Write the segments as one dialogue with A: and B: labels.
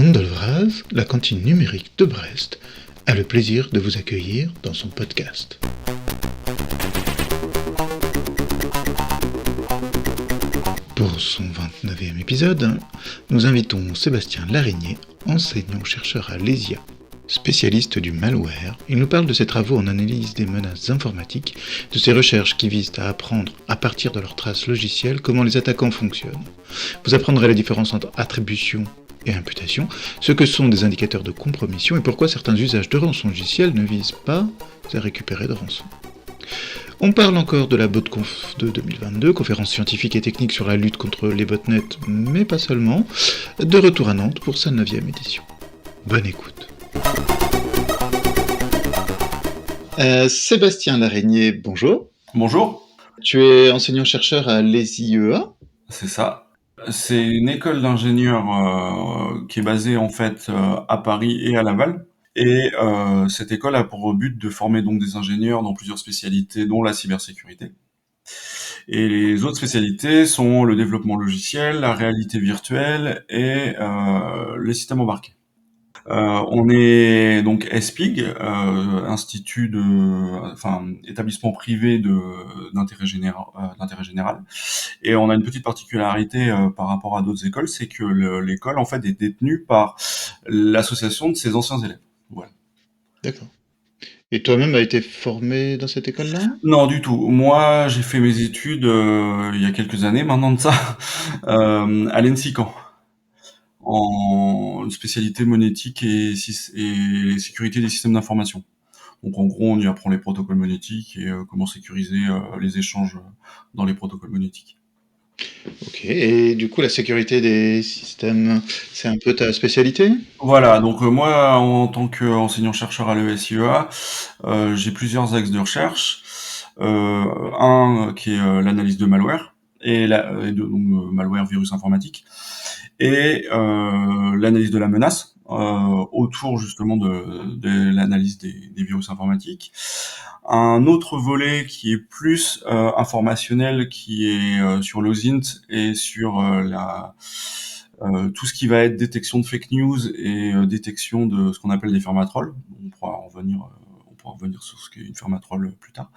A: Anne Dolvraz, la cantine numérique de Brest, a le plaisir de vous accueillir dans son podcast. Pour son 29e épisode, nous invitons Sébastien Larigné, enseignant-chercheur à l'ESIA. Spécialiste du malware, il nous parle de ses travaux en analyse des menaces informatiques, de ses recherches qui visent à apprendre, à partir de leurs traces logicielles, comment les attaquants fonctionnent. Vous apprendrez la différence entre attribution et imputation, ce que sont des indicateurs de compromission et pourquoi certains usages de rançongiciel ne visent pas à récupérer de rançon. On parle encore de la BotConf de 2022, conférence scientifique et technique sur la lutte contre les botnets, mais pas seulement, de retour à Nantes pour sa 9e édition. Bonne écoute. Sébastien Larigné, bonjour.
B: Bonjour.
A: Tu es enseignant-chercheur à l'ESIEA.
B: C'est ça. C'est une école d'ingénieurs qui est basée en fait à Paris et à Laval. Et cette école a pour but de former donc des ingénieurs dans plusieurs spécialités, dont la cybersécurité. Et les autres spécialités sont le développement logiciel, la réalité virtuelle et les systèmes embarqués. On est donc ESPIG, établissement privé d'intérêt général. Et on a une petite particularité par rapport à d'autres écoles, c'est que l'école en fait est détenue par l'association de ses anciens élèves. Voilà.
A: D'accord. Et toi-même as été formé dans cette école-là ?
B: Non, du tout. Moi, j'ai fait mes études il y a quelques années maintenant de ça, à l'ENSICAN, en spécialité monétique et sécurité des systèmes d'information. Donc en gros, on y apprend les protocoles monétiques et comment sécuriser les échanges dans les protocoles monétiques.
A: Ok, et du coup la sécurité des systèmes, c'est un peu ta spécialité ?
B: Voilà, donc moi, en tant qu'enseignant-chercheur à l'ESIEA, j'ai plusieurs axes de recherche. Un qui est l'analyse de malware, malware, virus informatique, et l'analyse de la menace autour justement de l'analyse des virus informatiques. Un autre volet qui est plus informationnel, qui est sur l'OSINT et sur tout ce qui va être détection de fake news et détection de ce qu'on appelle des fermatrolls. On pourra revenir sur ce qu'est une fermatroll plus tard.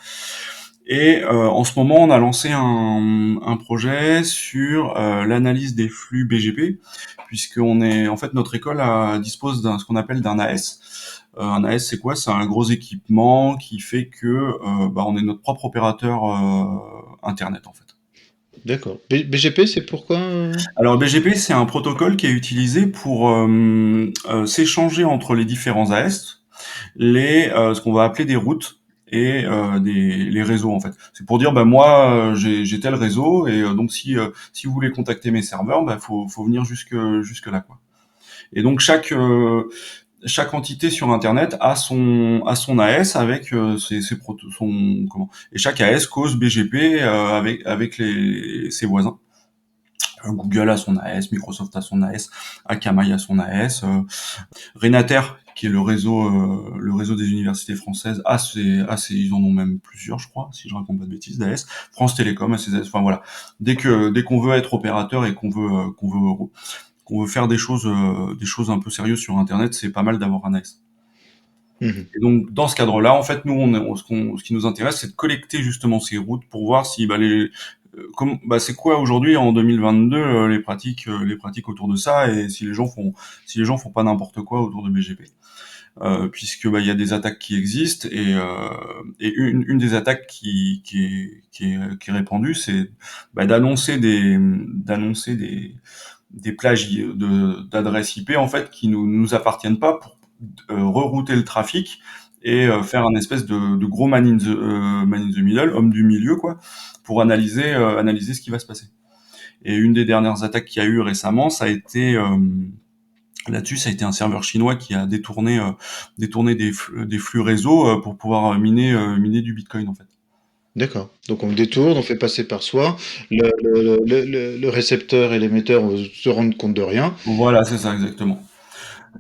B: Et en ce moment, on a lancé un projet sur l'analyse des flux BGP, notre école dispose d'un ce qu'on appelle d'un AS. Un AS, c'est quoi ? C'est un gros équipement qui fait que on est notre propre opérateur internet en fait.
A: D'accord. BGP, c'est pourquoi
B: Alors BGP, c'est un protocole qui est utilisé pour s'échanger entre les différents AS ce qu'on va appeler des routes et les réseaux en fait. C'est pour dire moi j'ai tel réseau et donc si vous voulez contacter mes serveurs, faut venir jusque là quoi. Et donc chaque entité sur internet a son AS avec et chaque AS cause BGP avec ses voisins. Google a son AS, Microsoft a son AS, Akamai a son AS, Renater, qui est le réseau des universités françaises, ils en ont même plusieurs, je crois, si je raconte pas de bêtises, d'AS. France Télécom a ses AS. Enfin voilà, dès qu'on veut être opérateur et qu'on veut faire des choses un peu sérieuses sur Internet, c'est pas mal d'avoir un AS. Et donc dans ce cadre-là, en fait, nous, ce qui nous intéresse, c'est de collecter justement ces routes pour voir si c'est quoi aujourd'hui en 2022 les pratiques autour de ça et si les gens font pas n'importe quoi autour de BGP. Puisque il y a des attaques qui existent et une des attaques qui est répandue, c'est d'annoncer des plages d'adresses IP en fait qui nous appartiennent pas pour rerouter le trafic et faire un espèce de gros man in the middle, homme du milieu quoi, pour analyser ce qui va se passer. Et une des dernières attaques qu'il y a eu récemment, ça a été un serveur chinois qui a détourné des flux réseau pour pouvoir miner du Bitcoin en fait.
A: D'accord. Donc on détourne, on fait passer par soi, le récepteur et l'émetteur se rendent compte de rien.
B: Voilà, c'est ça exactement.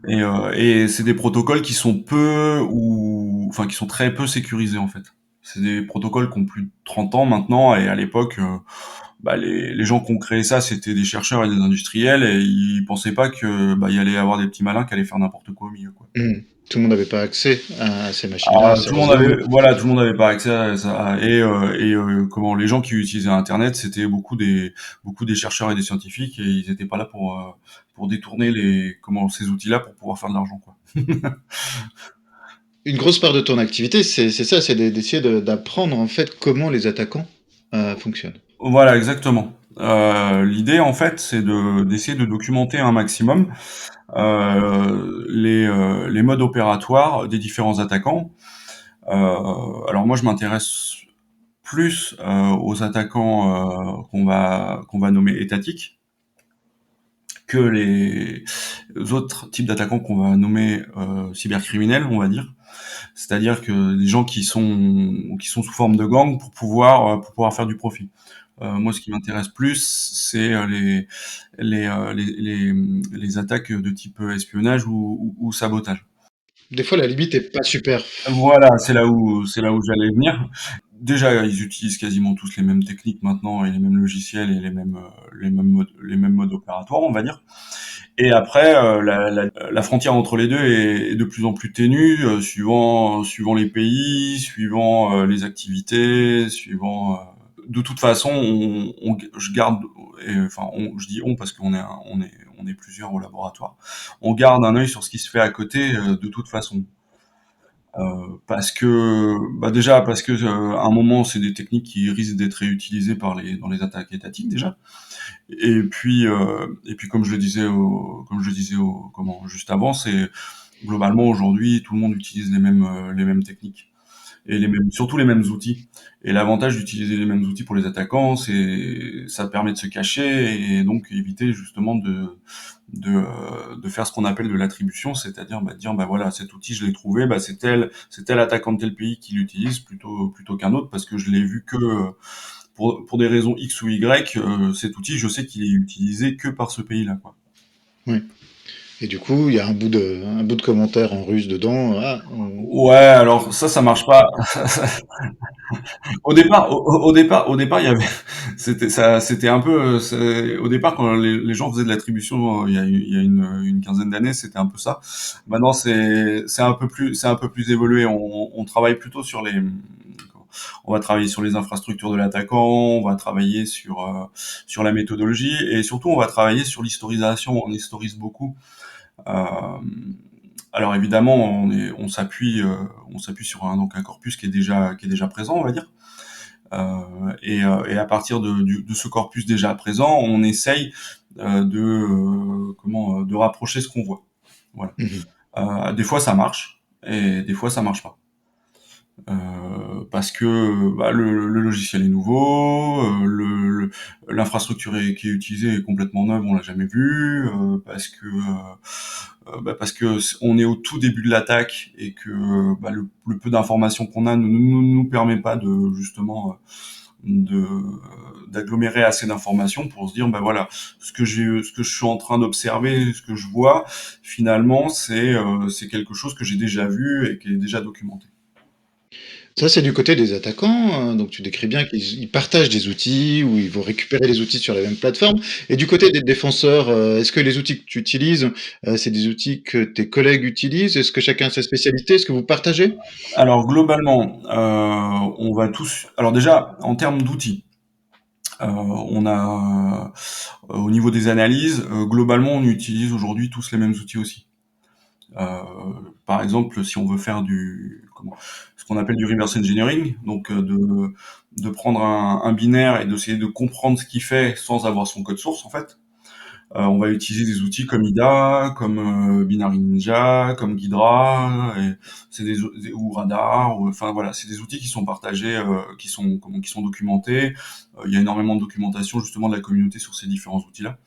B: Et c'est des protocoles qui sont qui sont très peu sécurisés en fait. C'est des protocoles qui ont plus de 30 ans maintenant et à l'époque les gens qui ont créé ça, c'était des chercheurs et des industriels, et ils pensaient pas que il y allait y avoir des petits malins qui allaient faire n'importe quoi au milieu, quoi.
A: Mmh. Tout le monde n'avait pas accès à ces machines-là, à
B: Ah,
A: ces réseaux.
B: tout le monde avait pas accès à ça, comment les gens qui utilisaient Internet, c'était beaucoup des chercheurs et des scientifiques, et ils étaient pas là pour détourner ces outils-là pour pouvoir faire de l'argent, quoi.
A: Une grosse part de ton activité, c'est ça, c'est d'essayer d'apprendre en fait comment les attaquants fonctionnent.
B: Voilà, exactement. L'idée, en fait, c'est d'essayer de documenter un maximum les modes opératoires des différents attaquants. Alors moi, je m'intéresse plus aux attaquants qu'on va nommer étatiques que les autres types d'attaquants qu'on va nommer cybercriminels, on va dire. C'est-à-dire que des gens qui sont sous forme de gang pour pouvoir faire du profit. Moi, ce qui m'intéresse plus, c'est les attaques de type espionnage ou sabotage.
A: Des fois, la limite est pas super
B: Voilà, c'est là où j'allais venir. Déjà, ils utilisent quasiment tous les mêmes techniques maintenant, et les mêmes logiciels, et les mêmes modes opératoires, on va dire. Et après, la frontière entre les deux est de plus en plus ténue, suivant les pays, suivant les activités, suivant. De toute façon, je garde, enfin, je dis on parce qu'on est plusieurs au laboratoire. On garde un œil sur ce qui se fait à côté, de toute façon. Parce que, déjà, parce que à un moment, c'est des techniques qui risquent d'être réutilisées dans les attaques étatiques, déjà. Et puis, juste avant, c'est globalement aujourd'hui, tout le monde utilise les mêmes techniques, et surtout les mêmes outils. Et l'avantage d'utiliser les mêmes outils pour les attaquants, ça permet de se cacher, et donc éviter justement de faire ce qu'on appelle de l'attribution, c'est-à-dire de dire voilà, cet outil je l'ai trouvé, c'est tel attaquant de tel pays qui l'utilise plutôt qu'un autre, parce que je l'ai vu que pour des raisons X ou Y, cet outil, je sais qu'il est utilisé que par ce pays-là, quoi.
A: Oui. Et du coup, il y a un bout de commentaire en russe dedans. Ah,
B: Ouais, alors ça marche pas. Au départ, il y avait, c'était un peu, au départ, quand les gens faisaient de l'attribution, il y a une quinzaine d'années, c'était un peu ça. Maintenant, c'est un peu plus évolué. On travaille plutôt on va travailler sur les infrastructures de l'attaquant, on va travailler sur la méthodologie, et surtout, on va travailler sur l'historisation. On historise beaucoup. Euh, alors évidemment, on s'appuie sur un corpus qui est déjà présent, on va dire. Et à partir de ce corpus déjà présent, on essaye de rapprocher ce qu'on voit. Voilà.
A: mhm.
B: Des fois ça marche, et des fois ça marche pas. Parce que le logiciel est nouveau, l'infrastructure qui est utilisée est complètement neuve, on l'a jamais vue, parce que on est au tout début de l'attaque, et que le peu d'informations qu'on a ne nous permet pas de justement de d'agglomérer assez d'informations pour se dire voilà, ce que je suis en train d'observer, ce que je vois, finalement c'est quelque chose que j'ai déjà vu et qui est déjà documenté.
A: Ça, c'est du côté des attaquants. Donc, tu décris bien qu'ils partagent des outils ou ils vont récupérer les outils sur la même plateforme. Et du côté des défenseurs, est-ce que les outils que tu utilises, c'est des outils que tes collègues utilisent? Est-ce que chacun a sa spécialité? Est-ce que vous partagez?
B: Alors globalement, on va tous. Alors déjà, en termes d'outils, on a au niveau des analyses, globalement, on utilise aujourd'hui tous les mêmes outils aussi. Euh, Par exemple, si on veut faire ce qu'on appelle du reverse engineering, donc de prendre un binaire et d'essayer de comprendre ce qu'il fait sans avoir son code source, en fait. On va utiliser des outils comme IDA, comme Binary Ninja, comme Ghidra, et ou Radar, enfin voilà, c'est des outils qui sont partagés, qui sont documentés. Il y a énormément de documentation justement de la communauté sur ces différents outils-là.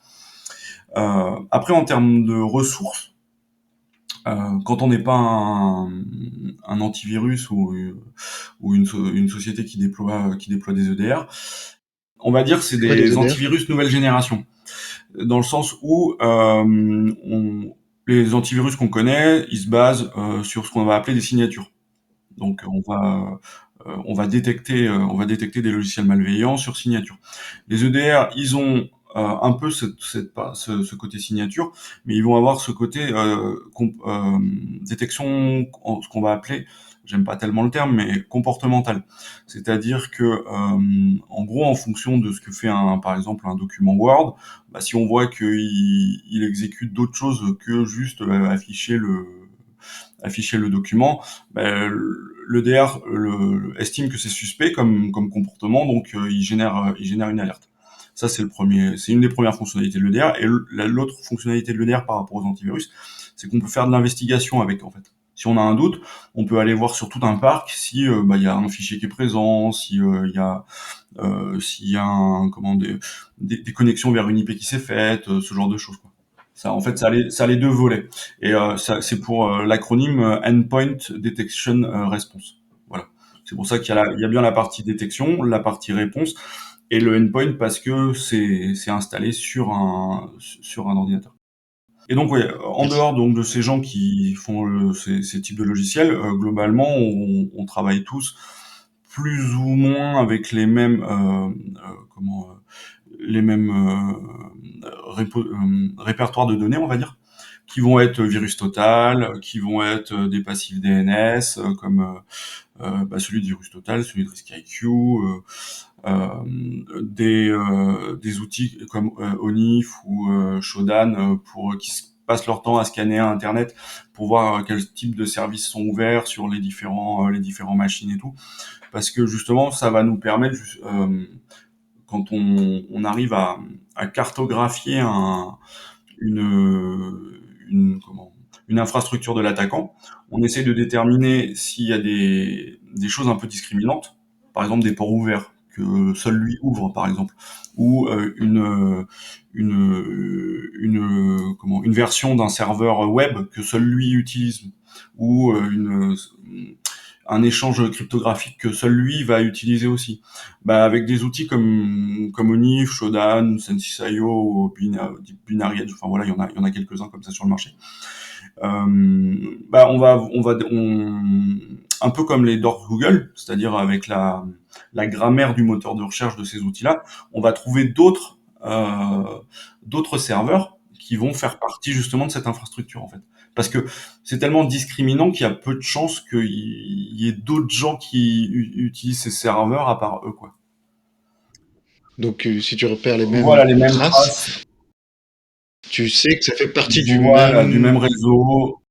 B: Après, en termes de ressources, quand on n'est pas un antivirus ou une société qui déploie des EDR, on va dire que c'est
A: C'est quoi des
B: des
A: EDR?
B: antivirus nouvelle génération, dans le sens où les antivirus qu'on connaît, ils se basent sur ce qu'on va appeler des signatures. Donc on va on va détecter des logiciels malveillants sur signature. Les EDR, ils ont un peu ce côté signature, mais ils vont avoir ce côté détection, ce qu'on va appeler, j'aime pas tellement le terme, mais comportemental. C'est-à-dire que, en gros, en fonction de ce que fait par exemple un document Word, bah, si on voit qu'il exécute d'autres choses que juste afficher le document, ben, l'EDR estime que c'est suspect comme comportement, donc il génère une alerte. Ça, c'est une des premières fonctionnalités de l'EDR. Et l'autre fonctionnalité de l'EDR par rapport aux antivirus, c'est qu'on peut faire de l'investigation avec, en fait. Si on a un doute, on peut aller voir sur tout un parc si bah, y a un fichier qui est présent, si s'il y a des connexions vers une IP qui s'est faite, ce genre de choses, quoi. Ça, en fait, ça a les deux volets. Et c'est pour l'acronyme Endpoint Detection Response. Voilà. C'est pour ça il y a bien la partie détection, la partie réponse, et le endpoint parce que c'est installé sur un ordinateur. Et donc, ouais, en
A: Merci.
B: dehors donc de ces gens qui font ces types de logiciels, globalement, on travaille tous plus ou moins avec les mêmes les mêmes répertoires de données, on va dire, qui vont être Virus Total, qui vont être des passifs DNS, comme bah, celui de Virus Total, celui de RiskIQ, des outils comme Onif ou Shodan qui passent leur temps à scanner Internet pour voir quel type de services sont ouverts sur les différents machines et tout, parce que justement ça va nous permettre quand on arrive à cartographier une, une infrastructure de l'attaquant, on essaie de déterminer s'il y a des choses un peu discriminantes, par exemple des ports ouverts que seul lui ouvre, par exemple, ou une version d'un serveur web que seul lui utilise, ou un échange cryptographique que seul lui va utiliser aussi. Bah, avec des outils comme Onif, Shodan, Sensei.io, Binary Edge, enfin voilà, il y en a quelques-uns comme ça sur le marché. Bah un peu comme les docs Google, c'est-à-dire avec la grammaire du moteur de recherche de ces outils-là, on va trouver d'autres serveurs qui vont faire partie justement de cette infrastructure, en fait. Parce que c'est tellement discriminant qu'il y a peu de chances qu'il y ait d'autres gens qui utilisent ces serveurs à part eux, quoi.
A: Donc, si tu repères les mêmes
B: Voilà, les mêmes
A: traces,
B: traces,
A: tu sais que ça fait partie
B: voilà, du même réseau,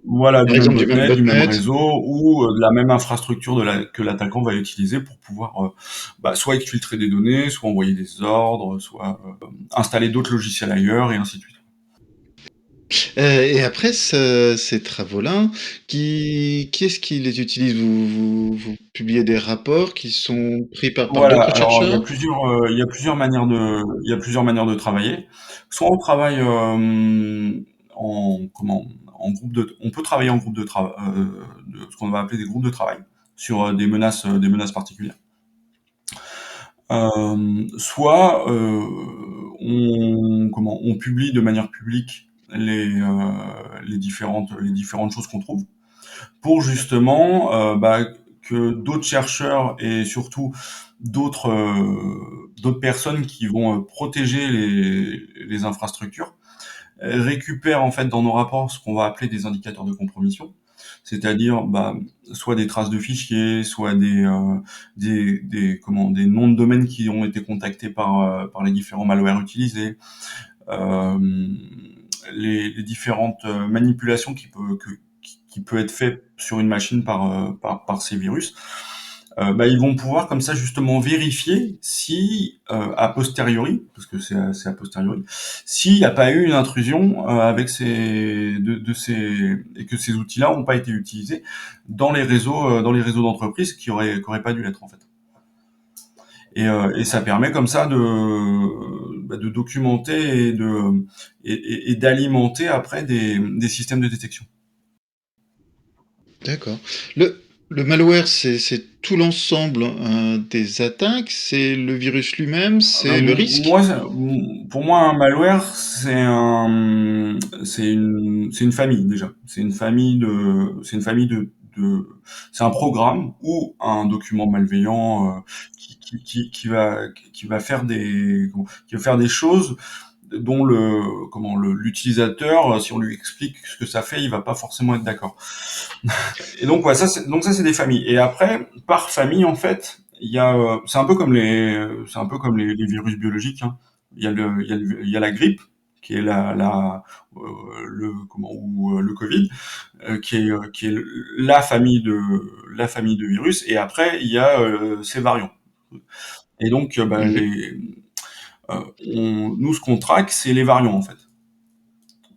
B: voilà, du
A: par
B: même
A: exemple, du même
B: botnet, du même
A: botnet.
B: réseau, ou de la même infrastructure que l'attaquant va utiliser pour pouvoir bah, soit exfiltrer des données, soit envoyer des ordres, soit installer d'autres logiciels ailleurs, et ainsi de suite.
A: Et après ces travaux-là, qui est-ce qui les utilise? Vous publiez des rapports qui sont pris par
B: Voilà,
A: d'autres
B: alors
A: chercheurs?
B: il y a plusieurs manières de travailler. Soit on travaille en groupe on peut travailler en groupe de travail, ce qu'on va appeler des groupes de travail sur des menaces particulières. Soit on publie de manière publique les différentes choses qu'on trouve pour justement bah, que d'autres chercheurs et surtout d'autres personnes qui vont protéger les infrastructures récupèrent en fait dans nos rapports ce qu'on va appeler des indicateurs de compromission, c'est-à-dire bah, soit des traces de fichiers, soit des noms de domaines qui ont été contactés par les différents malwares utilisés, euh, les différentes manipulations qui peut être fait sur une machine par ces virus. Bah, ils vont pouvoir comme ça justement vérifier si a posteriori, parce que c'est a posteriori, s'il n'y a pas eu une intrusion avec et que ces outils-là n'ont pas été utilisés dans les réseaux d'entreprise qui auraient pas dû l'être, en fait. Et ça permet comme ça de documenter et d'alimenter après des systèmes de détection.
A: D'accord. Le malware, c'est tout l'ensemble des attaques, c'est le virus lui-même, c'est le risque.
B: Pour moi, un malware, c'est une famille déjà. C'est une famille c'est un programme ou un document malveillant qui va faire des choses dont l'utilisateur, si on lui explique ce que ça fait, il va pas forcément être d'accord. Et donc ouais, ça c'est des familles. Et après, par famille en fait, c'est un peu comme les virus biologiques, hein. Il y a la grippe qui est euh, le Covid, qui est la famille de virus. Et après, il y a ces variants. Et donc,
A: Mhm.
B: nous, ce qu'on traque, c'est les variants en fait.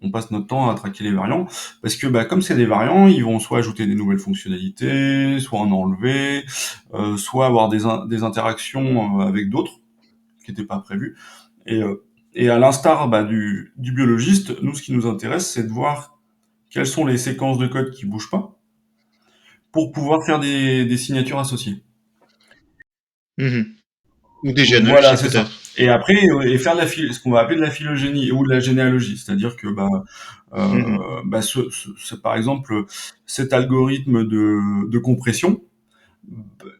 B: On passe notre temps à traquer les variants parce que comme c'est des variants, ils vont soit ajouter des nouvelles fonctionnalités, soit en enlever, soit avoir des interactions avec d'autres qui n'étaient pas prévues. Et, euh, et à l'instar du biologiste, nous, ce qui nous intéresse, c'est de voir quelles sont les séquences de code qui bougent pas pour pouvoir faire des signatures associées.
A: Mhm. Ou des
B: Voilà,
A: généalogies
B: c'est ça.
A: peut-être.
B: Et après, faire ce qu'on va appeler de la phylogénie ou de la généalogie, c'est-à-dire que
A: Mhm.
B: par exemple, cet algorithme de compression,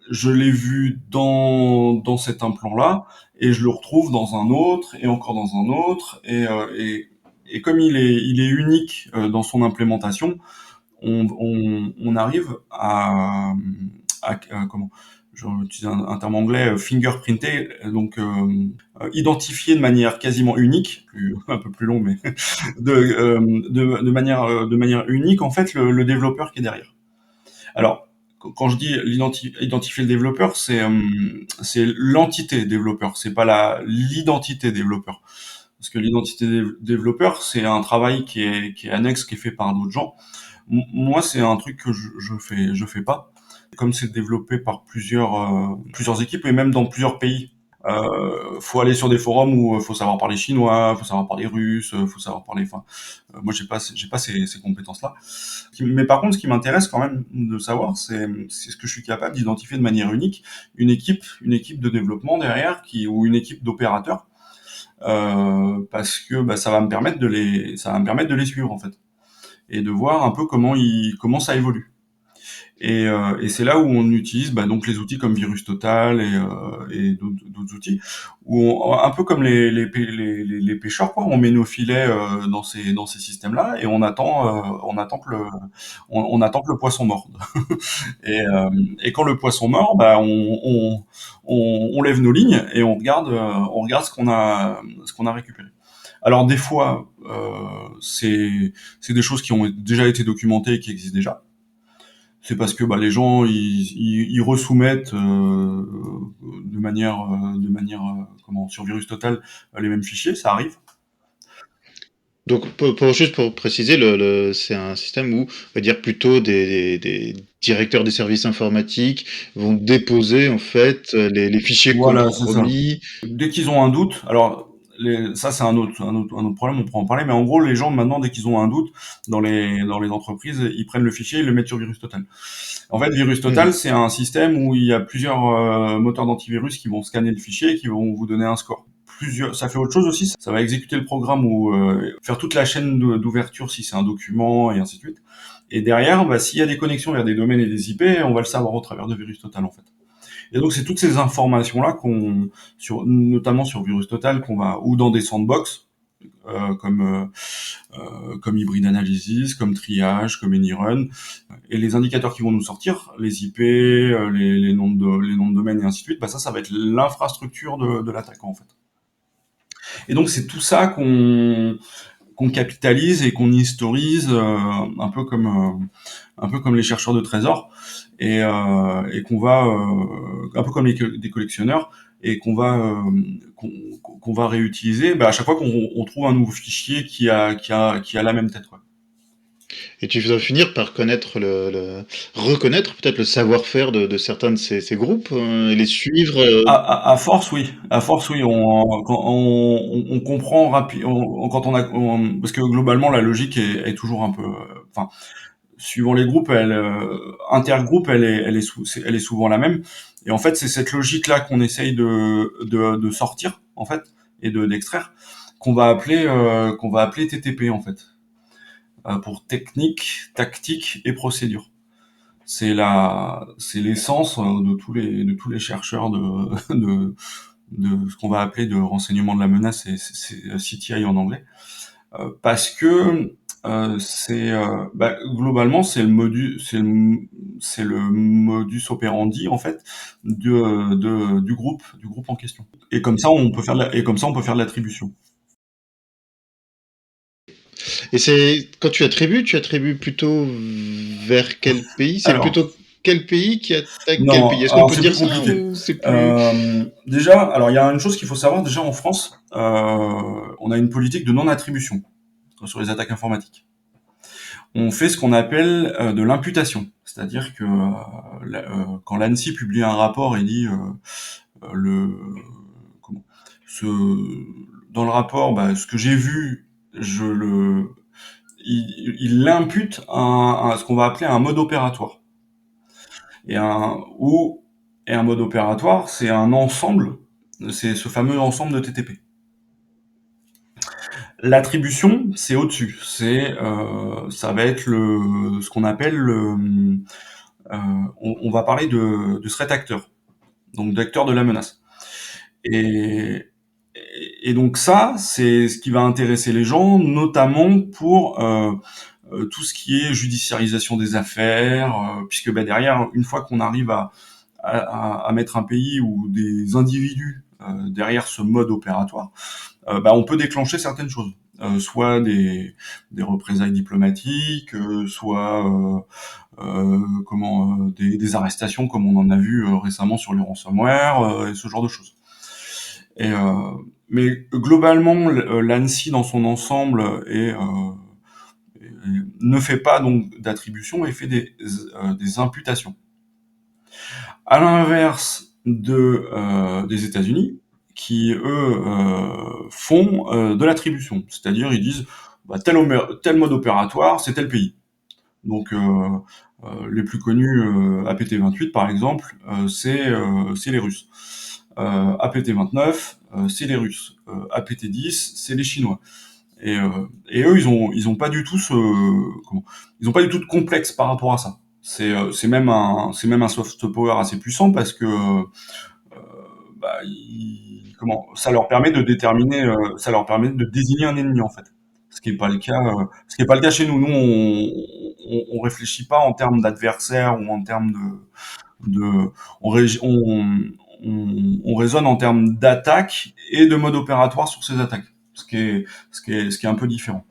B: je l'ai vu dans cet implant-là, et je le retrouve dans un autre, et encore dans un autre, et comme il est unique dans son implémentation, on arrive comment, je vais utiliser un terme anglais, fingerprinter, donc identifier de manière quasiment unique, un peu plus long, mais de manière unique en fait le développeur qui est derrière. Alors, quand je dis identifier le développeur, c'est l'entité développeur, c'est pas l'identité développeur. Parce que l'identité développeur, c'est un travail qui est annexe, qui est fait par d'autres gens. Moi, c'est un truc que je fais pas. Comme c'est développé par plusieurs équipes et même dans plusieurs pays. Faut aller sur des forums où faut savoir parler chinois, faut savoir parler russe, faut savoir parler. Enfin, moi, j'ai pas ces compétences-là. Mais par contre, ce qui m'intéresse quand même de savoir, c'est ce que je suis capable d'identifier de manière unique une équipe de développement derrière ou une équipe d'opérateurs, parce que ça va me permettre de les suivre en fait et de voir un peu comment ça évolue. Et c'est là où on utilise donc les outils comme Virus Total et d'autres outils, un peu comme les pêcheurs, quoi, on met nos filets dans ces systèmes-là et on attend que le poisson morde. Et quand le poisson mord, on lève nos lignes et on regarde ce qu'on a récupéré. Alors des fois, c'est des choses qui ont déjà été documentées et qui existent déjà. C'est parce que les gens ils resoumettent comment, sur Virus Total les mêmes fichiers, ça arrive.
A: Donc, juste pour préciser, c'est un système où, on va dire plutôt des directeurs des services informatiques vont déposer en fait les fichiers
B: Voilà, c'est ça.
A: compromis.
B: Dès qu'ils ont un doute, alors ça c'est un autre problème, on pourra en parler, mais en gros les gens maintenant dès qu'ils ont un doute dans les entreprises, ils prennent le fichier et le mettent sur Virus Total. En fait, Virus Total
A: Mhm.
B: c'est un système où il y a plusieurs moteurs d'antivirus qui vont scanner le fichier et qui vont vous donner un score. Ça fait autre chose aussi, ça va exécuter le programme ou faire toute la chaîne d'ouverture si c'est un document et ainsi de suite. Et derrière, s'il y a des connexions vers des domaines et des IP, on va le savoir au travers de Virus Total en fait. Et donc c'est toutes ces informations là notamment sur Virus Total ou dans des sandbox comme Hybrid Analysis, comme Triage, comme AnyRun, et les indicateurs qui vont nous sortir, les IP, les noms de domaine et ainsi de suite, ça va être l'infrastructure de l'attaquant en fait. Et donc c'est tout ça qu'on capitalise et qu'on historise un peu comme les chercheurs de trésors et qu'on va un peu comme des collectionneurs et qu'on va réutiliser à chaque fois qu'on trouve un nouveau fichier qui a la même tête, quoi.
A: Et tu vas finir par connaître reconnaître peut-être le savoir-faire de certains de ces groupes et les suivre.
B: À force, oui, on comprend rapidement quand parce que globalement la logique est toujours un peu, enfin, suivant les groupes, intergroupe, elle est souvent la même. Et en fait, c'est cette logique-là qu'on essaye de sortir, en fait, et d'extraire, qu'on va appeler TTP, en fait, pour technique, tactique et procédure. c'est l'essence de tous les chercheurs de ce qu'on va appeler de renseignement de la menace, c'est CTI en anglais, parce que globalement c'est le modus operandi en fait du groupe en question. Et comme ça on peut faire de l'attribution.
A: Et c'est quand tu attribues plutôt vers quel pays? C'est
B: Alors,
A: plutôt quel pays qui attaque quel
B: non,
A: pays? Est-ce qu'on
B: alors
A: peut
B: c'est
A: dire
B: plus
A: ça
B: compliqué.
A: ou c'est plus...
B: Déjà, alors il y a une chose qu'il faut savoir déjà en France, on a une politique de non-attribution sur les attaques informatiques. On fait ce qu'on appelle de l'imputation, c'est-à-dire que quand l'ANSSI publie un rapport et dit le comment ce dans le rapport, ce que j'ai vu, je le il l'impute à ce qu'on va appeler un mode opératoire. Et un mode opératoire, c'est un ensemble, c'est ce fameux ensemble de TTP. L'attribution, c'est au-dessus. Ça va être ce qu'on appelle on va parler de threat acteur, donc d'acteur de la menace. Et, et donc ça, c'est ce qui va intéresser les gens, notamment pour tout ce qui est judiciarisation des affaires, puisque derrière, une fois qu'on arrive à mettre un pays ou des individus derrière ce mode opératoire, on peut déclencher certaines choses. Soit des représailles diplomatiques, soit des arrestations comme on en a vu récemment sur le ransomware et ce genre de choses. Et, mais globalement, l'ANSSI dans son ensemble ne fait pas donc d'attribution et fait des imputations. À l'inverse des États-Unis, qui eux font de l'attribution, c'est-à-dire ils disent tel mode opératoire, c'est tel pays. Donc les plus connus, APT28 par exemple, c'est les Russes. APT29, c'est les Russes. APT10, c'est les Chinois. Et eux, ils ont pas du tout ils ont pas du tout de complexe par rapport à ça. C'est même un soft power assez puissant parce que ça leur permet de déterminer, ça leur permet de désigner un ennemi en fait. Ce qui est pas le cas, ce qui est pas le cas chez nous. Nous, on réfléchit pas en termes d'adversaire ou en termes de on, ré- on raisonne en termes d'attaque et de mode opératoire sur ces attaques, ce qui est un peu différent.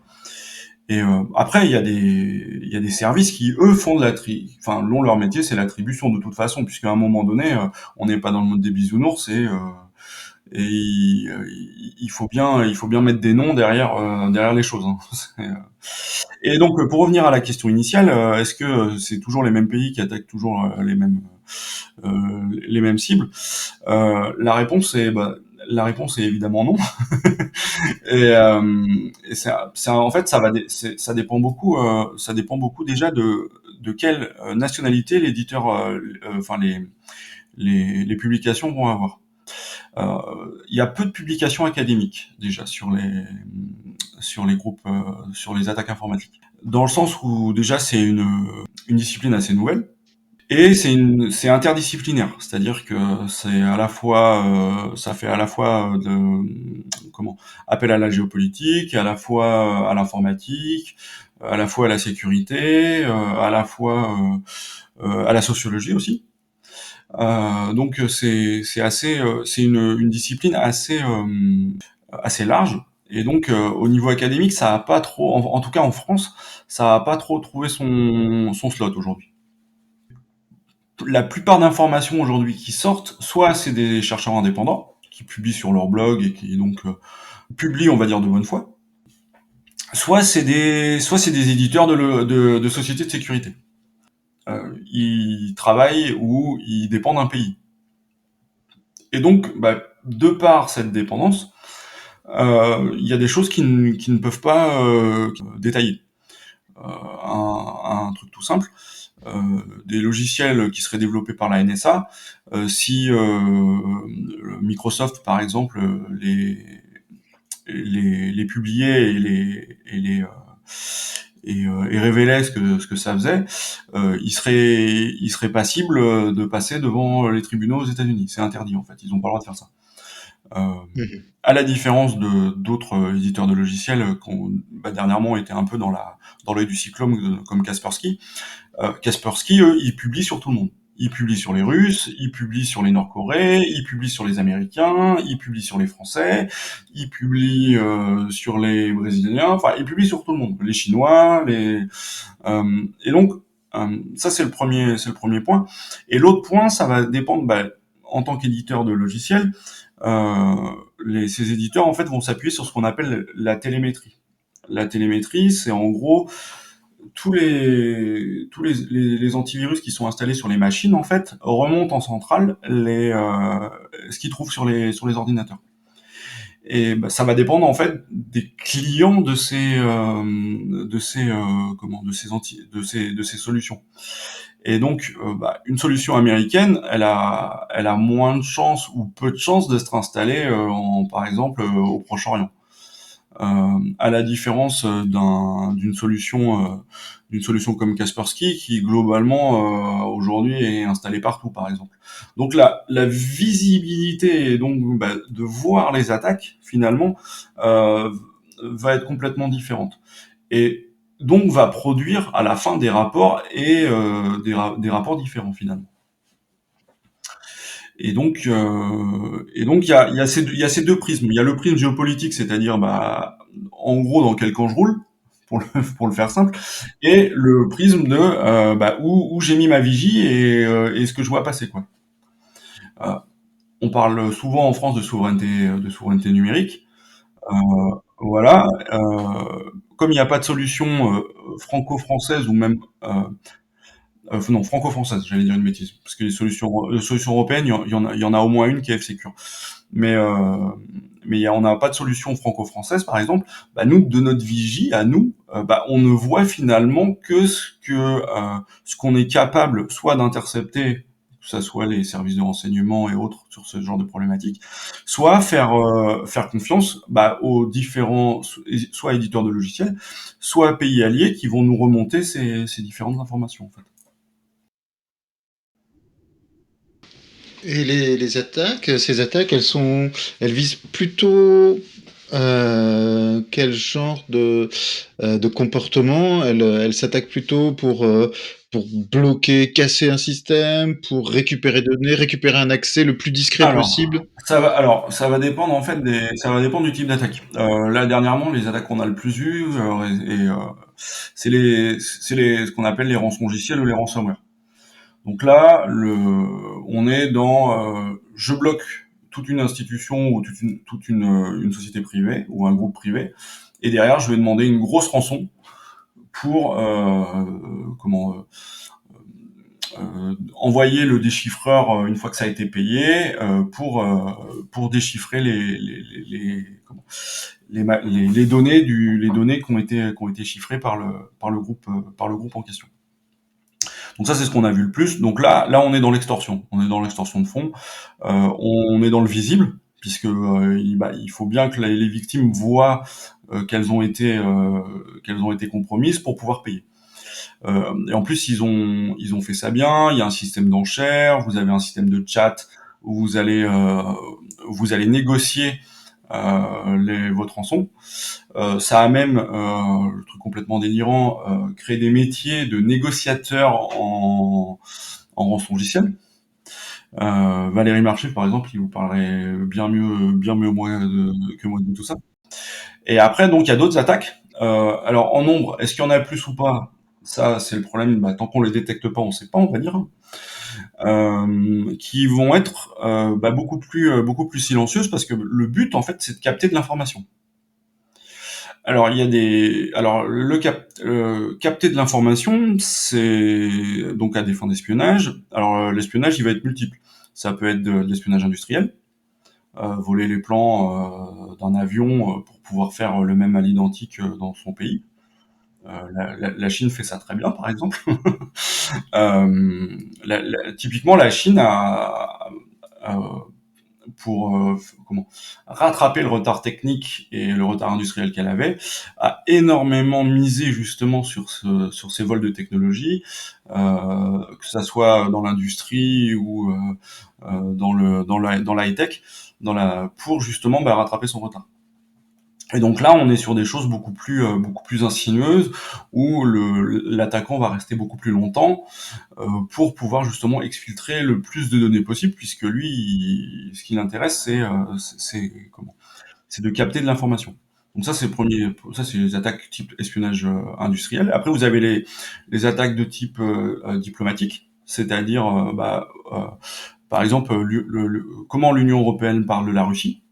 B: Et après, il y a des services qui eux font enfin, leur métier, c'est l'attribution de toute façon, puisqu'à un moment donné, on n'est pas dans le mode des bisounours et il faut bien mettre des noms derrière derrière les choses. Hein. Et donc, pour revenir à la question initiale, est-ce que c'est toujours les mêmes pays qui attaquent toujours les mêmes cibles? La réponse est évidemment non. Et en fait, ça ça dépend beaucoup déjà de quelle nationalité l'éditeur, enfin les publications vont avoir. Il y a peu de publications académiques déjà sur les groupes, sur les attaques informatiques. Dans le sens où déjà c'est une discipline assez nouvelle. Et c'est interdisciplinaire, c'est-à-dire que c'est à la fois, ça fait à la fois comment, appel à la géopolitique, à la fois à l'informatique, à la fois à la sécurité, à la fois à la sociologie aussi. Donc c'est une discipline assez large. Et donc au niveau académique, ça a pas trop, en tout cas en France, ça a pas trop trouvé son slot aujourd'hui. La plupart d'informations aujourd'hui qui sortent, soit c'est des chercheurs indépendants qui publient sur leur blog et qui donc publient, on va dire, de bonne foi, soit c'est des éditeurs de sociétés de sécurité. Ils travaillent ou ils dépendent d'un pays. Et donc, de par cette dépendance, il y a des choses qui ne peuvent pas détailler. Un truc tout simple, des logiciels qui seraient développés par la NSA, si Microsoft, par exemple, les publiait et révélait ce que ça faisait, il serait passible de passer devant les tribunaux aux États-Unis. C'est interdit en fait, ils ont pas le droit de faire ça.
A: Mhm.
B: À la différence de d'autres éditeurs de logiciels qui ont dernièrement été un peu dans l'œil du cyclone comme Kaspersky. Kaspersky, eux, ils publient sur tout le monde. Ils publient sur les Russes, ils publient sur les Nord-Coréens, ils publient sur les Américains, ils publient sur les Français, ils publient sur les Brésiliens, enfin ils publient sur tout le monde, les Chinois, et donc ça c'est le premier point. Et l'autre point, ça va dépendre, en tant qu'éditeur de logiciels, euh, ces éditeurs en fait vont s'appuyer sur ce qu'on appelle la télémétrie. La télémétrie, c'est en gros les antivirus qui sont installés sur les machines en fait remontent en centrale ce qu'ils trouvent sur les ordinateurs. Et ça va dépendre en fait des clients de ces solutions. Et donc une solution américaine, elle a moins de chances ou peu de chances d'être installée par exemple au Proche-Orient. À la différence d'une solution comme Kaspersky qui globalement aujourd'hui est installée partout par exemple. Donc la visibilité et donc de voir les attaques finalement euh, va être complètement différente et donc va produire à la fin des rapports et des rapports différents finalement. Et donc il y a ces deux prismes. Il y a le prisme géopolitique, c'est-à-dire en gros dans quel camp je roule, pour le faire simple, et le prisme de où j'ai mis ma vigie et ce que je vois passer quoi. Euh, on parle souvent en France de souveraineté numérique. Euh, voilà. Comme il n'y a pas de solution franco-française ou même non franco-française, j'allais dire une bêtise, parce que les solutions européennes, il y en a au moins une qui est F-Secure. Mais on n'a pas de solution franco-française, par exemple. Nous, de notre vigie, à nous, on ne voit finalement que ce qu'on est capable soit d'intercepter, que ce soit les services de renseignement et autres sur ce genre de problématiques, soit faire confiance aux différents, soit éditeurs de logiciels, soit pays alliés qui vont nous remonter ces différentes informations. En fait.
A: Et les attaques, ces attaques, elles visent plutôt quel genre de comportement? Elles s'attaquent plutôt pour bloquer, casser un système, pour récupérer des données, récupérer un accès le plus discret possible.
B: Ça va dépendre en fait ça va dépendre du type d'attaque. Là dernièrement, les attaques qu'on a le plus vues, ce qu'on appelle les rançongiciels ou les ransomware. Donc là, on est dans, je bloque toute une institution ou une société privée ou un groupe privé, et derrière, je vais demander une grosse rançon pour envoyer le déchiffreur une fois que ça a été payé pour déchiffrer les données les données qui ont été chiffrées par le groupe en question. Donc ça c'est ce qu'on a vu le plus. Donc là on est dans l'extorsion, on est dans l'extorsion de fonds, on est dans le visible puisque il faut bien que les victimes voient qu'elles ont été compromises pour pouvoir payer. Et en plus, ils ont fait ça bien. Il y a un système d'enchères. Vous avez un système de chat où vous allez négocier votre rançon. Ça a même, le truc complètement délirant, créé des métiers de négociateurs en rançongiciel. Valérie Marché, par exemple, il vous parlerait bien mieux que moi de tout ça. Et après, donc, il y a d'autres attaques. Alors, en nombre, est-ce qu'il y en a plus ou pas? Ça, c'est le problème. Tant qu'on les détecte pas, on sait pas, on va dire. Qui vont être beaucoup plus silencieuses parce que le but, en fait, c'est de capter de l'information. Alors, il y a alors capter de l'information, c'est donc à des fins d'espionnage. Alors, l'espionnage, il va être multiple. Ça peut être de l'espionnage industriel, voler les plans d'un avion pour pouvoir faire le même à l'identique dans son pays. La Chine fait ça très bien, par exemple. Typiquement, la Chine a pour comment rattraper le retard technique et le retard industriel qu'elle avait, a énormément misé justement sur ces vols de technologie, que ça soit dans l'industrie ou dans la high tech, pour justement rattraper son retard. Et donc là, on est sur des choses beaucoup plus insinueuses où l'attaquant va rester beaucoup plus longtemps pour pouvoir justement exfiltrer le plus de données possible, puisque lui, ce qui l'intéresse, c'est de capter de l'information. Donc ça, c'est les attaques type espionnage industriel. Après, vous avez les attaques de type diplomatique, c'est-à-dire, par exemple, comment l'Union européenne parle de la Russie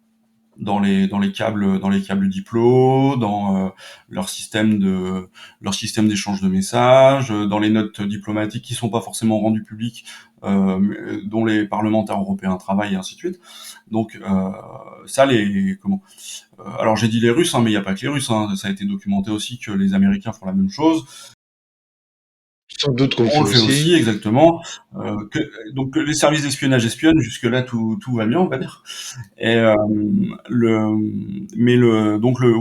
B: dans les câbles diplo, dans leur système d'échange de messages, dans les notes diplomatiques qui sont pas forcément rendues publiques, dont les parlementaires européens travaillent et ainsi de suite. Donc ça alors j'ai dit les Russes, hein, mais il n'y a pas que les Russes, hein. Ça a été documenté aussi que les Américains font la même chose.
A: Sans doute qu'on le
B: On
A: fait
B: le fait aussi,
A: aussi.
B: exactement. Donc les services d'espionnage espionnent, jusque-là tout va bien, on va dire. Et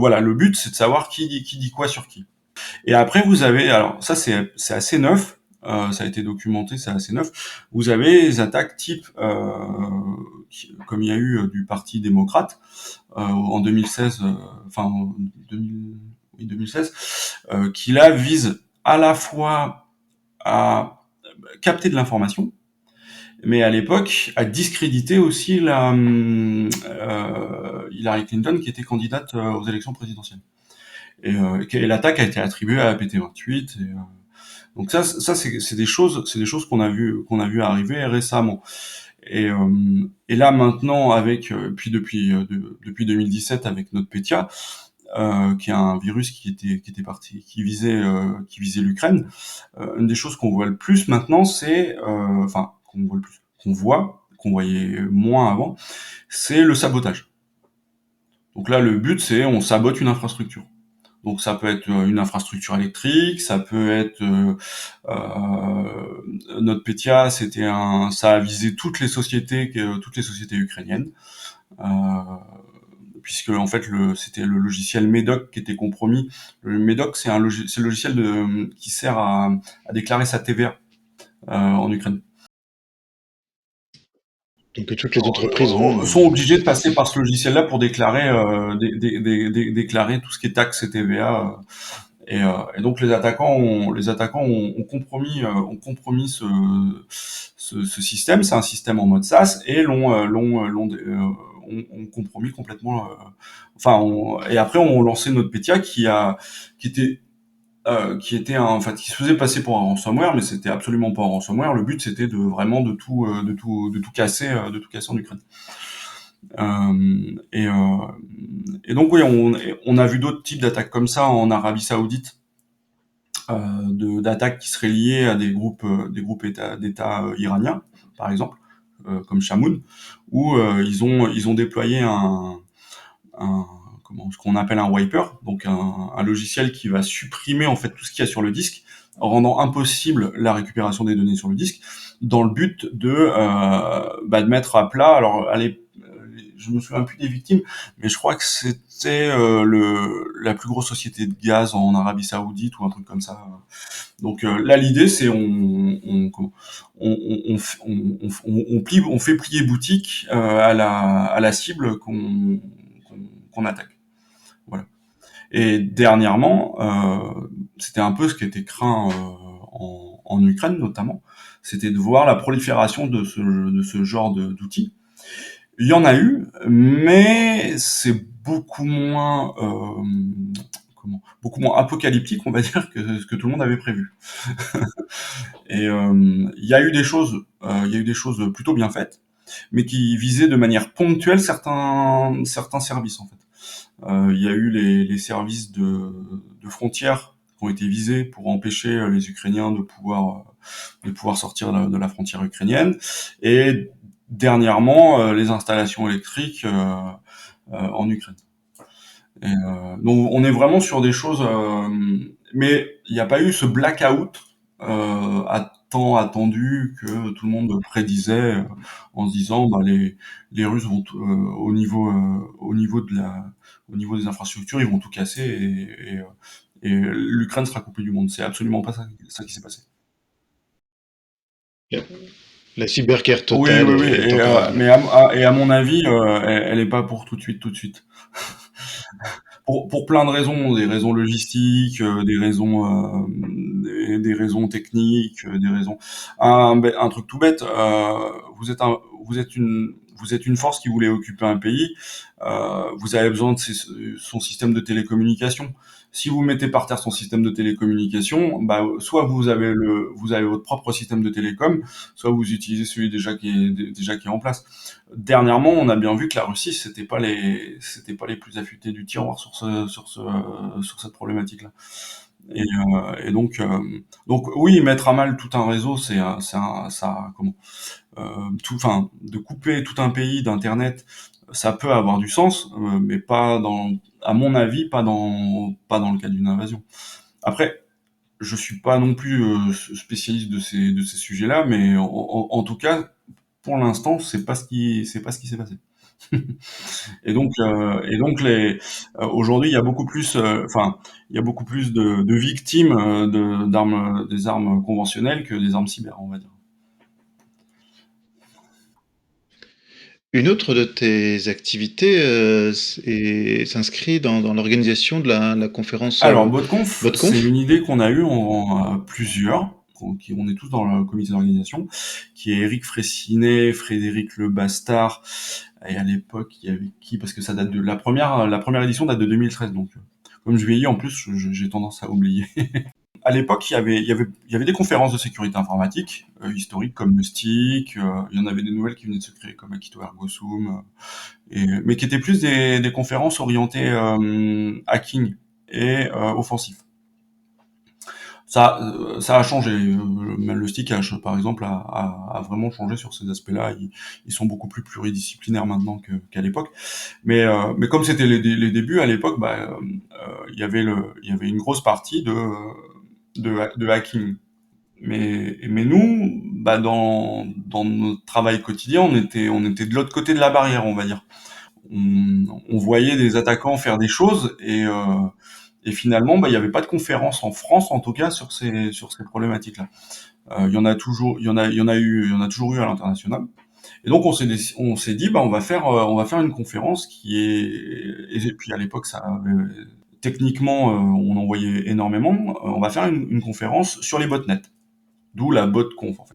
B: voilà, le but c'est de savoir qui dit quoi sur qui. Et après vous avez, alors ça c'est assez neuf, ça a été documenté, c'est assez neuf. Vous avez les attaques type, comme il y a eu du Parti démocrate en 2016, enfin 2016, qui là vise à la fois à capter de l'information, mais à l'époque à discréditer aussi Hillary Clinton qui était candidate aux élections présidentielles. Et l'attaque a été attribuée à APT28. Donc c'est des choses qu'on a vu arriver récemment. Et là maintenant puis depuis 2017 avec NotPetya, qui est un virus qui visait l'Ukraine. Une des choses qu'on voit le plus maintenant, qu'on voyait moins avant, c'est le sabotage. Donc là, le but, c'est on sabote une infrastructure. Donc ça peut être une infrastructure électrique, ça peut être NotPetya, ça a visé toutes les sociétés ukrainiennes. Euh, Puisque en fait c'était le logiciel Medoc qui était compromis. Le Medoc c'est le logiciel qui sert à déclarer sa TVA en Ukraine.
A: Donc toutes les entreprises ont...
B: Sont obligés de passer par ce logiciel-là pour déclarer déclarer tout ce qui est taxes et TVA. Et donc les attaquants ont compromis ce système. C'est un système en mode SaaS et ont compromis complètement. Et après on lancé NotPetya qui se faisait passer pour un ransomware, mais c'était absolument pas un ransomware. Le but c'était de tout casser en Ukraine. Et donc oui, on a vu d'autres types d'attaques comme ça en Arabie Saoudite, d'attaques qui seraient liées à des groupes d'État iraniens, par exemple, comme Shamoun, où ils ont déployé ce qu'on appelle un wiper, donc un logiciel qui va supprimer en fait tout ce qu'il y a sur le disque, rendant impossible la récupération des données sur le disque, dans le but de mettre à plat. Alors je me souviens plus des victimes, mais je crois que c'était la plus grosse société de gaz en Arabie Saoudite ou un truc comme ça. Donc là, l'idée, c'est on fait plier boutique à la cible qu'on attaque. Voilà. Et dernièrement, c'était un peu ce qui était craint en Ukraine notamment, c'était de voir la prolifération de ce genre d'outils. Il y en a eu, mais c'est beaucoup moins apocalyptique, on va dire, que ce que tout le monde avait prévu. Et il y a eu des choses plutôt bien faites, mais qui visaient de manière ponctuelle certains services en fait. Il y a eu les services de frontières qui ont été visés pour empêcher les Ukrainiens de pouvoir sortir de la frontière ukrainienne, et dernièrement les installations électriques en Ukraine. Donc on est vraiment sur des choses, mais il n'y a pas eu ce blackout a tant attendu que tout le monde prédisait, en se disant bah les Russes vont au niveau des infrastructures, ils vont tout casser et l'Ukraine sera coupée du monde. C'est absolument pas ça qui s'est passé.
A: La cyberguerre
B: Oui,
A: totale
B: oui, oui.
A: est encore à venir.
B: Mais et à mon avis, elle est pas pour tout de suite, tout de suite. Pour plein de raisons, des raisons logistiques, des raisons techniques, des raisons. Un truc tout bête. Vous êtes un, vous êtes une force qui voulait occuper un pays. Vous avez besoin de son système de télécommunication. Si vous mettez par terre son système de télécommunication, bah, soit vous avez votre propre système de télécom, soit vous utilisez celui déjà qui est en place. Dernièrement, on a bien vu que la Russie, c'était pas les plus affûtés du tiroir sur cette problématique-là. Donc oui, mettre à mal tout un réseau, comment, de couper tout un pays d'internet, ça peut avoir du sens, mais à mon avis, pas dans le cadre d'une invasion. Après, je suis pas non plus spécialiste de ces sujets-là, mais en tout cas, pour l'instant, c'est pas ce qui s'est passé. Et donc aujourd'hui, il y a beaucoup plus, il y a beaucoup plus de victimes des armes conventionnelles que des armes cyber, on va dire.
A: Une autre de tes activités s'inscrit dans l'organisation de la conférence
B: Alors, BotConf, c'est
A: BotConf.
B: une idée qu'on a eue en plusieurs. On est tous dans le comité d'organisation, qui est Eric Fraissinet, Frédéric Le Bastard, et à l'époque, il y avait qui? Parce que ça date de la première édition date de 2013, donc comme je vieillis en plus, j'ai tendance à oublier. À l'époque, il y avait des conférences de sécurité informatique historiques comme le STIC. Il y en avait des nouvelles qui venaient de se créer comme Akito Ergo Sum, mais qui étaient plus des conférences orientées hacking et offensif. Ça a changé. Le STIC, par exemple, a vraiment changé sur ces aspects-là. Ils sont beaucoup plus pluridisciplinaires maintenant qu'à l'époque. Mais comme c'était les débuts à l'époque, il y avait une grosse partie de hacking. Mais nous, bah dans notre travail quotidien, on était de l'autre côté de la barrière, on va dire. On voyait des attaquants faire des choses et finalement, bah, il n'y avait pas de conférence en France, en tout cas, sur ces problématiques-là. Il y en a toujours eu à l'international. Et donc on s'est dit, bah, on va faire une conférence qui est, et puis à l'époque, techniquement, on en voyait énormément. On va faire une conférence sur les botnets, d'où la botconf en fait.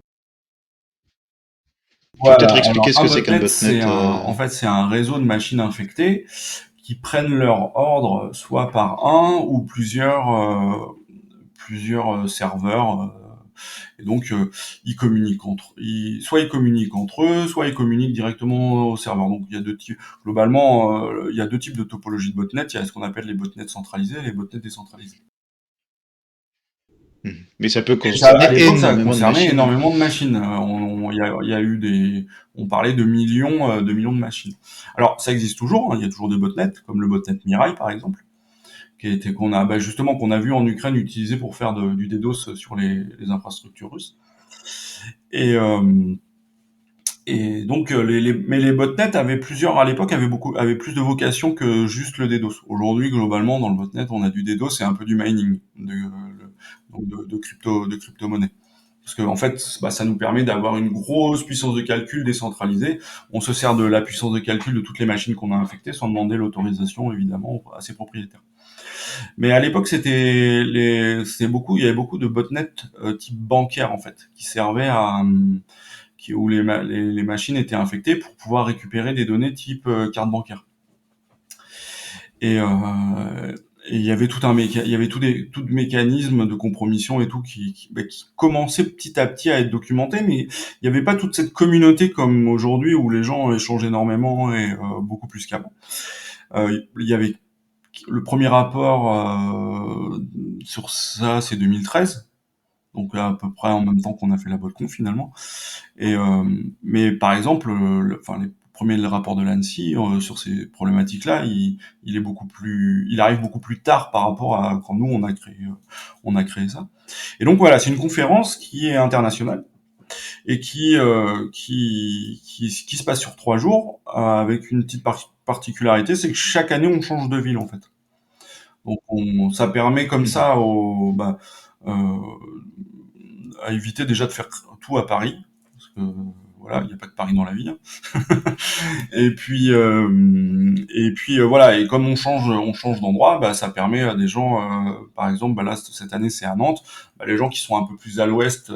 A: Il faut peut-être
B: Voilà. Alors
A: expliquer ce
B: un
A: que c'est qu'un
B: botnet,
A: botnet.
B: en fait, c'est un réseau de machines infectées qui prennent leur ordre soit par un ou plusieurs serveurs. Et donc, soit ils communiquent entre eux, soit ils communiquent directement au serveur. Donc, globalement, il y a deux types de topologie de botnet. Il y a ce qu'on appelle les botnets centralisés et les botnets décentralisés.
A: Mais ça peut
B: Et ça, à
A: concerner
B: l'époque, ça a
A: énormément de
B: concerné
A: machines.
B: énormément de machines. Il y a eu on parlait de millions de machines. Alors, ça existe toujours, hein. Il y a toujours des botnets, comme le botnet Mirai, par exemple, qu'on a vu en Ukraine utiliser pour faire du DDoS sur les infrastructures russes. Et, euh, et donc, mais les botnets à l'époque, avaient plus de vocation que juste le DDoS. Aujourd'hui, globalement, dans le botnet, on a du DDoS et un peu du mining, donc de crypto-monnaie. Parce que en fait, bah, ça nous permet d'avoir une grosse puissance de calcul décentralisée. On se sert de la puissance de calcul de toutes les machines qu'on a infectées sans demander l'autorisation, évidemment, à ses propriétaires. Mais à l'époque, il y avait beaucoup de botnets type bancaire, en fait, qui servaient où les machines étaient infectées pour pouvoir récupérer des données type carte bancaire. Et, euh, et il y avait il y avait tout de mécanismes de compromission et tout qui commençait petit à petit à être documenté, mais il n'y avait pas toute cette communauté comme aujourd'hui où les gens échangent énormément et beaucoup plus qu'avant. Il y avait le premier rapport sur ça, c'est 2013, donc à peu près en même temps qu'on a fait la BotConf finalement. Mais par exemple, premier rapport de l'ANSSI sur ces problématiques-là, il arrive beaucoup plus tard par rapport à quand nous on a créé ça. Et donc voilà, c'est une conférence qui est internationale et qui se passe sur 3 jours avec une petite particularité, c'est que chaque année on change de ville en fait. Donc ça permet comme ça euh, à éviter déjà de faire tout à Paris, parce que voilà, il n'y a pas que Paris dans la vie. Hein. Voilà, et comme on change d'endroit, bah, ça permet à des gens, par exemple, bah, là cette année c'est à Nantes, bah, les gens qui sont un peu plus à l'ouest,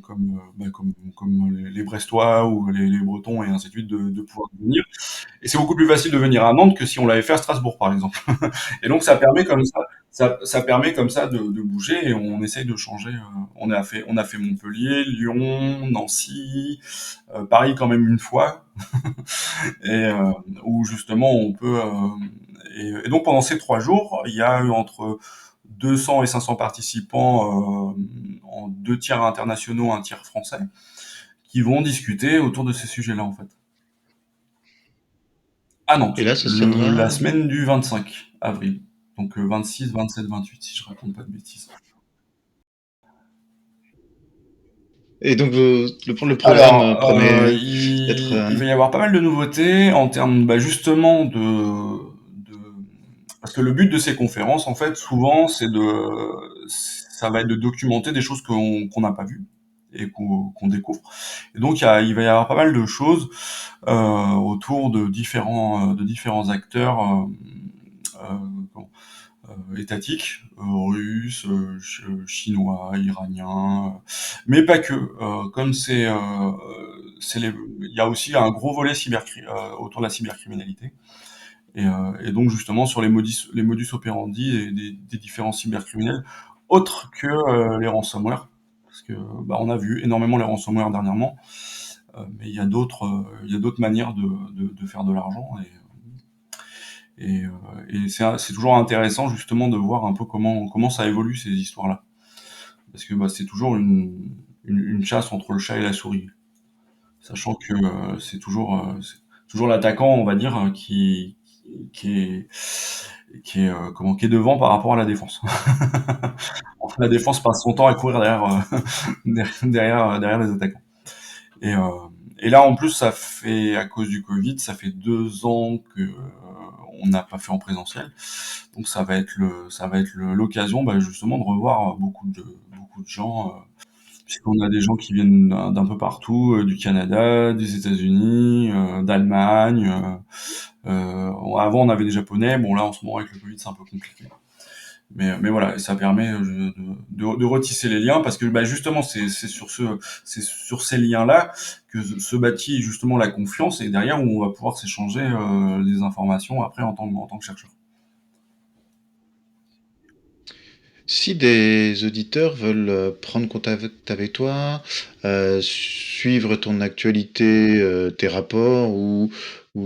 B: comme les Brestois ou les Bretons et ainsi de suite, de pouvoir venir. Et c'est beaucoup plus facile de venir à Nantes que si on l'avait fait à Strasbourg, par exemple. Et donc ça permet comme ça permet comme ça de bouger et on essaye de changer. On a fait Montpellier, Lyon, Nancy, Paris quand même une fois, et où justement on peut. Et donc pendant ces 3 jours, il y a eu entre 200 et 500 participants en 2 tiers internationaux, 1 tiers français, qui vont discuter autour de ces sujets-là en fait. À
A: Et
B: Nantes,
A: là, ça se
B: la
A: tiendra.
B: semaine du 25 avril. Donc 26, 27, 28, si je raconte pas de bêtises.
A: Et donc, le programme
B: Alors,
A: promet d'être.
B: il va y avoir pas mal de nouveautés en termes justement parce que le but de ces conférences, en fait, souvent, ça va être de documenter des choses qu'on n'a pas vues et qu'on découvre. Et donc, il va y avoir pas mal de choses autour de différents acteurs étatiques, russes, chinois, iraniens, mais pas que. Comme il y a aussi un gros volet autour de la cybercriminalité. Et donc justement sur les modus operandi des différents cybercriminels, autres que les ransomware, parce que bah, on a vu énormément les ransomware dernièrement, mais il y a d'autres manières de faire de l'argent. Et c'est toujours intéressant justement de voir un peu comment ça évolue ces histoires-là, parce que bah, c'est toujours une chasse entre le chat et la souris, sachant que c'est toujours l'attaquant, on va dire, qui est qui est devant par rapport à la défense. La défense passe son temps à courir derrière les attaquants. Et, euh, et là, en plus, à cause du Covid, ça fait 2 ans que on n'a pas fait en présentiel. Donc ça va être l'occasion, bah, justement, de revoir beaucoup de gens, puisqu'on a des gens qui viennent d'un peu partout, du Canada, des États-Unis, d'Allemagne. Avant, on avait des Japonais. Bon, là, en ce moment, avec le Covid, c'est un peu compliqué. Mais voilà, ça permet de retisser les liens parce que bah, justement c'est sur ces liens-là que se bâtit justement la confiance et derrière où on va pouvoir s'échanger des informations après en tant que chercheur.
A: Si des auditeurs veulent prendre contact avec toi, suivre ton actualité, tes rapports ou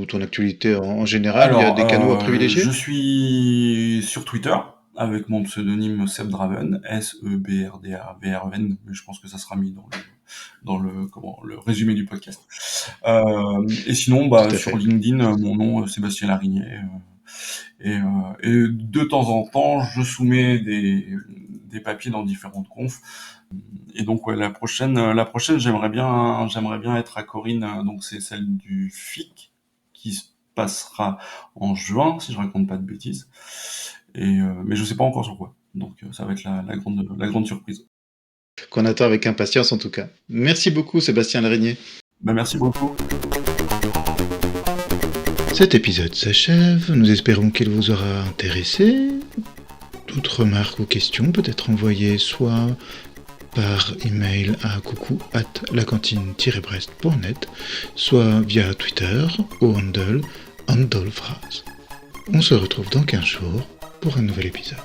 A: ton actualité en général, il y a des canaux à
B: Alors, je
A: privilégier?
B: suis sur Twitter avec mon pseudonyme Sebdraven, Sebrdavn, mais je pense que ça sera mis le résumé du podcast. Et sinon,
A: Tout
B: bah,
A: à
B: sur
A: fait.
B: LinkedIn, mon nom, Sébastien Larigné. Et de temps en temps, je soumets des papiers dans différentes confs. Et donc, ouais, la prochaine, j'aimerais bien être à Corinne. Donc, c'est celle du FIC qui se passera en juin, si je raconte pas de bêtises. Mais je sais pas encore sur quoi. Donc, ça va être la grande surprise.
A: Qu'on attend avec impatience en tout cas. Merci beaucoup Sébastien Larigné.
B: Bah, merci beaucoup.
A: Cet épisode s'achève, nous espérons qu'il vous aura intéressé. Toute remarque ou question peut être envoyée soit par email à coucou@lacantine-brest.net, soit via Twitter au handle handlephrase. On se retrouve dans 15 jours pour un nouvel épisode.